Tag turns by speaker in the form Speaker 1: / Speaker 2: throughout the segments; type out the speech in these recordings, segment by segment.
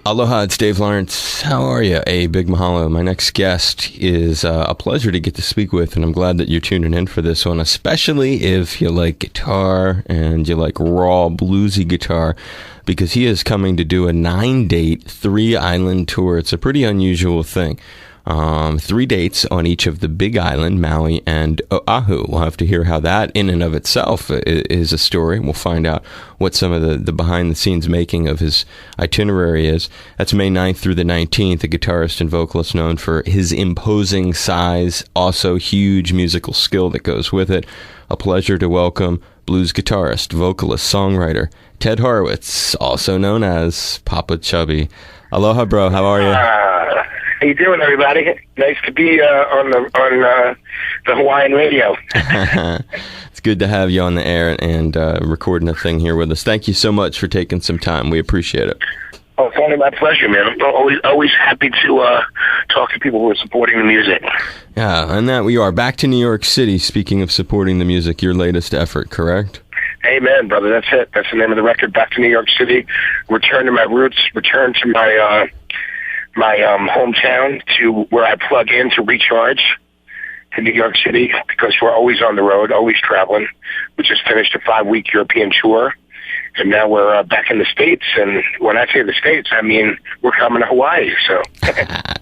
Speaker 1: Aloha, it's Dave Lawrence. How are you? A big mahalo. My next guest is a pleasure to get to speak with, and I'm glad that you're tuning in for this one, especially if you like guitar and you like raw, bluesy guitar, because he is coming to do a 9-date, 3-island tour. It's a pretty unusual thing. 3 dates on each of the Big Island, Maui, and Oahu. We'll have to hear how that in and of itself is a story. We'll find out what some of the behind-the-scenes making of his itinerary is. That's May 9th through the 19th, a guitarist and vocalist known for his imposing size, also huge musical skill that goes with it. A pleasure to welcome blues guitarist, vocalist, songwriter, Ted Horowitz, also known as Popa Chubby. Aloha, bro. How are you?
Speaker 2: How you doing, everybody? Nice to be on the Hawaiian radio.
Speaker 1: It's good to have you on the air and recording a thing here with us. Thank you so much for taking some time. We appreciate it.
Speaker 2: Oh, it's only my pleasure, man. I'm always happy to talk to people who are supporting the music.
Speaker 1: Yeah, and that we are. Back to New York City, speaking of supporting the music, your latest effort, correct?
Speaker 2: Amen, brother. That's it. That's the name of the record, Back to New York City. Return to my roots, return to my hometown, to where I plug in to recharge to New York City, because we're always on the road, always traveling. We just finished a 5-week European tour, and now we're back in the States. And when I say the States, I mean we're coming to Hawaii. So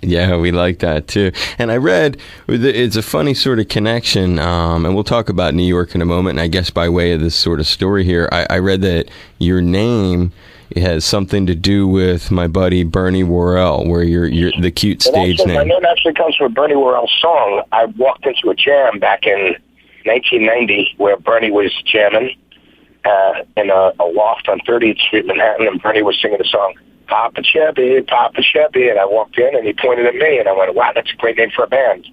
Speaker 1: yeah, we like that too. And I read it's a funny sort of connection, and we'll talk about New York in a moment. And I guess by way of this sort of story here, I read that your name, it has something to do with my buddy Bernie Worrell, where you're the cute stage name.
Speaker 2: My name actually comes from a Bernie Worrell song. I walked into a jam back in 1990 where Bernie was jamming in a loft on 30th Street, Manhattan, and Bernie was singing the song, Popa Chubby, Popa Chubby, and I walked in and he pointed at me and I went, wow, that's a great name for a band.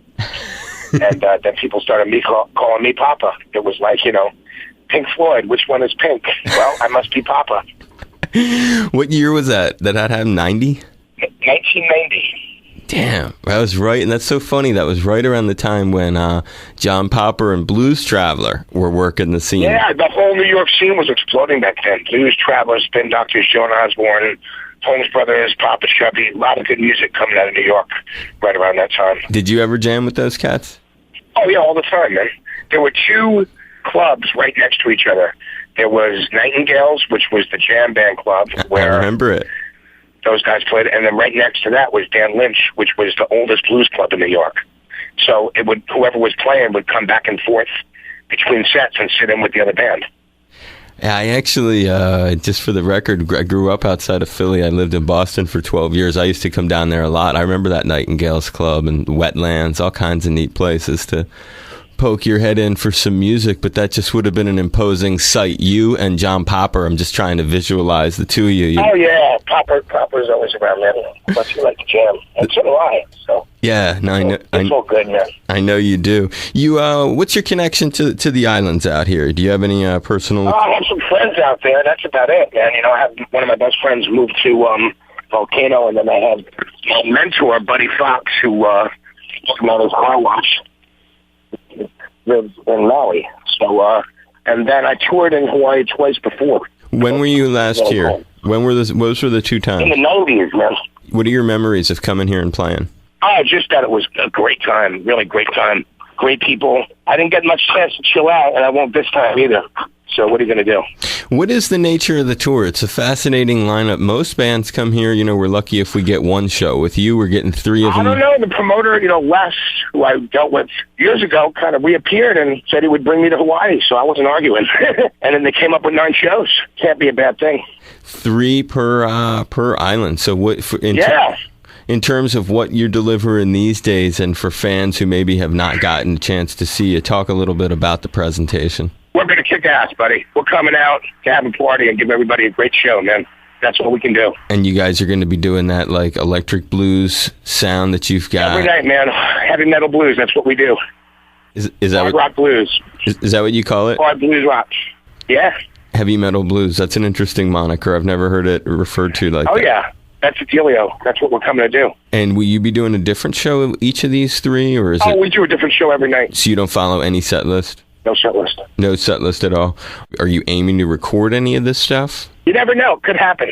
Speaker 2: And then people started calling me Papa. It was like, Pink Floyd, which one is Pink? Well, I must be Papa.
Speaker 1: What year was that? That happened 90?
Speaker 2: 1990.
Speaker 1: Damn, I was right, and that's so funny. That was right around the time when John Popper and Blues Traveler were working the scene.
Speaker 2: Yeah, the whole New York scene was exploding back then. Blues Traveler, Spin Doctors, Joan Osborne, Holmes Brothers, Popa Chubby, a lot of good music coming out of New York right around that time.
Speaker 1: Did you ever jam with those cats?
Speaker 2: Oh, yeah, all the time, man. There were 2 clubs right next to each other. There was Nightingales, which was the jam band club, where
Speaker 1: I remember it.
Speaker 2: Those guys played, and then right next to that was Dan Lynch, which was the oldest blues club in New York. So whoever was playing would come back and forth between sets and sit in with the other band.
Speaker 1: Yeah, I actually, just for the record, I grew up outside of Philly. I lived in Boston for 12 years. I used to come down there a lot. I remember that Nightingales Club and Wetlands, all kinds of neat places to poke your head in for some music, but that just would have been an imposing sight. You and John Popper, I'm just trying to visualize the two of you.
Speaker 2: Oh, yeah. Popper's always around, man. Plus, you like to jam. And so do I. So.
Speaker 1: Yeah, no, I know.
Speaker 2: It's all good, man.
Speaker 1: I know you do. You, what's your connection to the islands out here? Do you have any personal?
Speaker 2: I have some friends out there. That's about it, man. I have one of my best friends moved to Volcano, and then I have my mentor, Buddy Fox, who came out his car wash, lives in Maui. So, and then I toured in Hawaii twice before.
Speaker 1: When were you last here? What were the 2 times?
Speaker 2: In the 90s, man.
Speaker 1: What are your memories of coming here and playing?
Speaker 2: Oh, just that it was a great time, really great time. Great people. I didn't get much chance to chill out, and I won't this time either. So what are you going to do? What is the nature of the tour? It's a fascinating lineup. Most bands come here, we're lucky if we get 1 show. With you, we're getting 3 of them. I don't know. The promoter, Les, who I dealt with years ago, kind of reappeared and said he would bring me to Hawaii, so I wasn't arguing. And then they came up with 9 shows. Can't be a bad thing. 3 per island. So what? In terms of what you're delivering these days, and for fans who maybe have not gotten a chance to see you, talk a little bit about the presentation. We're going to kick ass, buddy. We're coming out to have a party and give everybody a great show, man. That's what we can do. And you guys are going to be doing that, like, electric blues sound that you've got? Every night, man. Heavy metal blues, that's what we do. Is that hard rock blues. Is that what you call it? Hard blues rock. Yeah. Heavy metal blues. That's an interesting moniker. I've never heard it referred to like that. Oh, yeah. That's the dealio. That's what we're coming to do. And will you be doing a different show of each of these 3, or is it? Oh, we do a different show every night. So you don't follow any set list? No set list.
Speaker 1: No set list at all. Are you aiming to record any of this stuff?
Speaker 2: You never know. Could happen.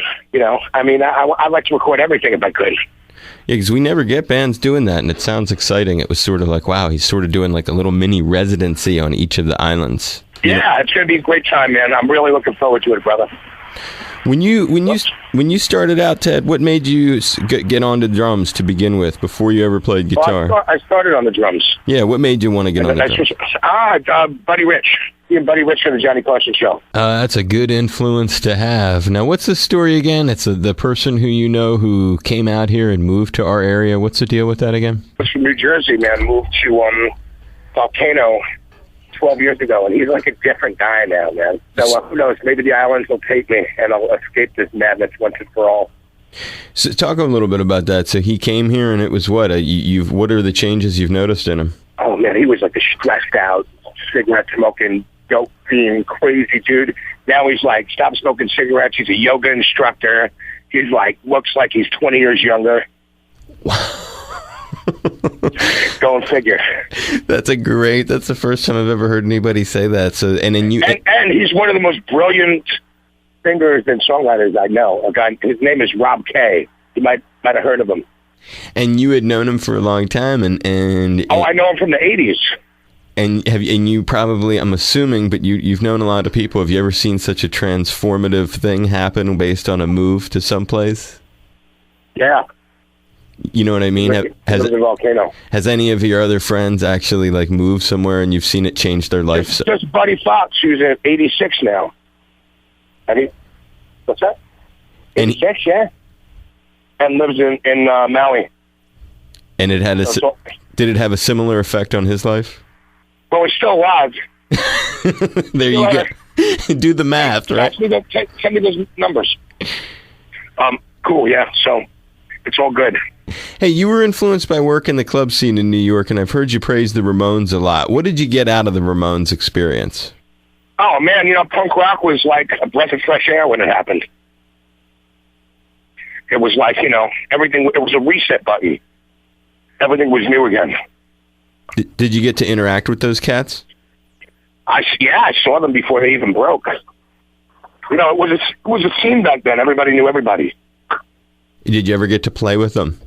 Speaker 2: I mean, I'd like to record everything if I could.
Speaker 1: Yeah, because we never get bands doing that, and it sounds exciting. It was sort of like, wow, he's sort of doing like a little mini residency on each of the islands.
Speaker 2: Yeah, it's going to be a great time, man. I'm really looking forward to it, brother.
Speaker 1: When you started out, Ted, what made you get onto drums to begin with before you ever played guitar?
Speaker 2: Well, I started on the drums.
Speaker 1: Yeah, what made you want to get on the drums?
Speaker 2: Buddy Rich. He and Buddy Rich from the Johnny Carson show.
Speaker 1: That's a good influence to have. Now, what's the story again? It's the person who you know who came out here and moved to our area. What's the deal with that again?
Speaker 2: He's from New Jersey, man. Moved to Volcano 12 years ago, and he's like a different guy now, man. So who knows? Maybe the islands will take me, and I'll escape this madness once and for all.
Speaker 1: So talk a little bit about that. So he came here, and it was what? What are the changes you've noticed in him?
Speaker 2: Oh, man, he was like a stressed out, cigarette smoking, dope fiend, crazy dude. Now he's like, stop smoking cigarettes. He's a yoga instructor. He's like, looks like he's 20 years younger. Go and figure.
Speaker 1: That's the first time I've ever heard anybody say that. So, and
Speaker 2: he's one of the most brilliant singers and songwriters I know. A guy, his name is Rob Kay. You might have heard of him.
Speaker 1: And you had known him for a long time, and
Speaker 2: I know him from the 80s.
Speaker 1: And you probably, I'm assuming, but you've known a lot of people. Have you ever seen such a transformative thing happen based on a move to someplace?
Speaker 2: Yeah.
Speaker 1: You know what I mean? Has any of your other friends actually like moved somewhere and you've seen it change their life?
Speaker 2: Just Buddy Fox, who's at 86 now. What's that? 86, yeah. And lives in Maui.
Speaker 1: And did it have a similar effect on his life?
Speaker 2: Well, he's still alive.
Speaker 1: There you go. Do the math, right?
Speaker 2: Send me those numbers. Cool, yeah. So it's all good.
Speaker 1: Hey, you were influenced by work in the club scene in New York, and I've heard you praise the Ramones a lot. What did you get out of the Ramones experience?
Speaker 2: Oh, man, punk rock was like a breath of fresh air when it happened. It was like, everything, it was a reset button. Everything was new again.
Speaker 1: Did you get to interact with those cats?
Speaker 2: I saw them before they even broke. It was a scene back then. Everybody knew everybody.
Speaker 1: Did you ever get to play with them?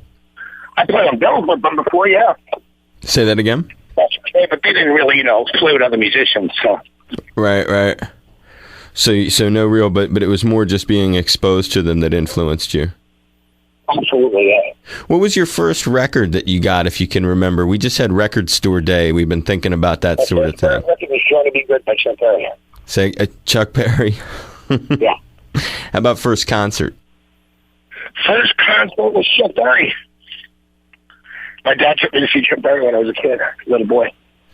Speaker 2: I played on bills with them before, yeah.
Speaker 1: Say that again?
Speaker 2: That's okay, but they didn't really, play with other musicians, so.
Speaker 1: Right. So no real, but it was more just being exposed to them that influenced you.
Speaker 2: Absolutely, yeah.
Speaker 1: What was your first record that you got, if you can remember? We just had Record Store Day. We've been thinking about that sort of thing.
Speaker 2: Record was Trying to Be Good by Chuck Berry.
Speaker 1: Say, Chuck Berry?
Speaker 2: Yeah.
Speaker 1: How about first concert?
Speaker 2: First concert was Chuck Berry. My dad took me to see Chuck Berry when I was a kid, little boy.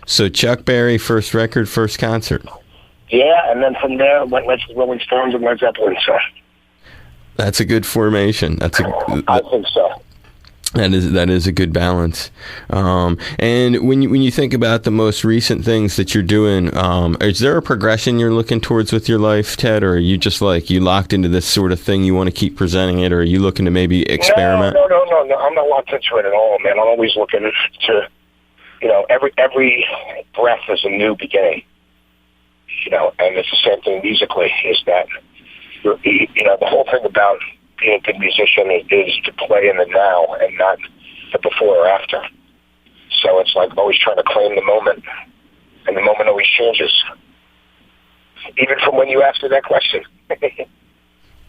Speaker 1: So Chuck Berry, first record, first concert.
Speaker 2: Yeah, and then from there went to Rolling Stones and Led Zeppelin. So
Speaker 1: that's a good formation.
Speaker 2: I think so.
Speaker 1: That is a good balance. And when you think about the most recent things that you're doing, is there a progression you're looking towards with your life, Ted, or are you just like you locked into this sort of thing, you want to keep presenting it, or are you looking to maybe experiment?
Speaker 2: No. I'm not locked into it at all, man. I'm always looking to, every breath is a new beginning. And it's the same thing musically. Is that the whole thing about being a good musician is to play in the now and not the before or after. So it's like always trying to claim the moment, and the moment always changes, even from when you asked me that question.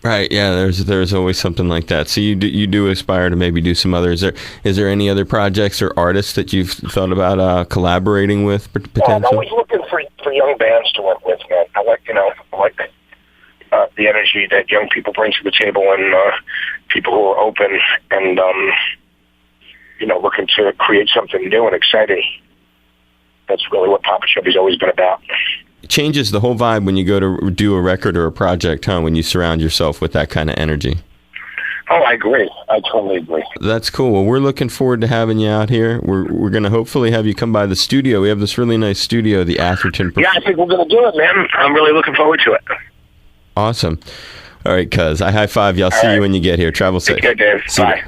Speaker 1: Right, yeah, there's always something like that. So you do aspire to maybe do some other. Is there any other projects or artists that you've thought about collaborating with potentially?
Speaker 2: Yeah, I'm always looking for young bands to work with, man. I like the energy that young people bring to the table, and people who are open and looking to create something new and exciting. That's really what Popa Chubby's always been about.
Speaker 1: It changes the whole vibe when you go to do a record or a project, huh? When you surround yourself with that kind of energy.
Speaker 2: Oh, I agree. I totally agree.
Speaker 1: That's cool. Well, we're looking forward to having you out here. We're going to hopefully have you come by the studio. We have this really nice studio, the Atherton.
Speaker 2: Yeah, I think we're going to do it, man. I'm really looking forward to it.
Speaker 1: Awesome. All right, cuz. I high five you. I'll see you when you get here. Travel safe.
Speaker 2: Take care, Dave. Bye.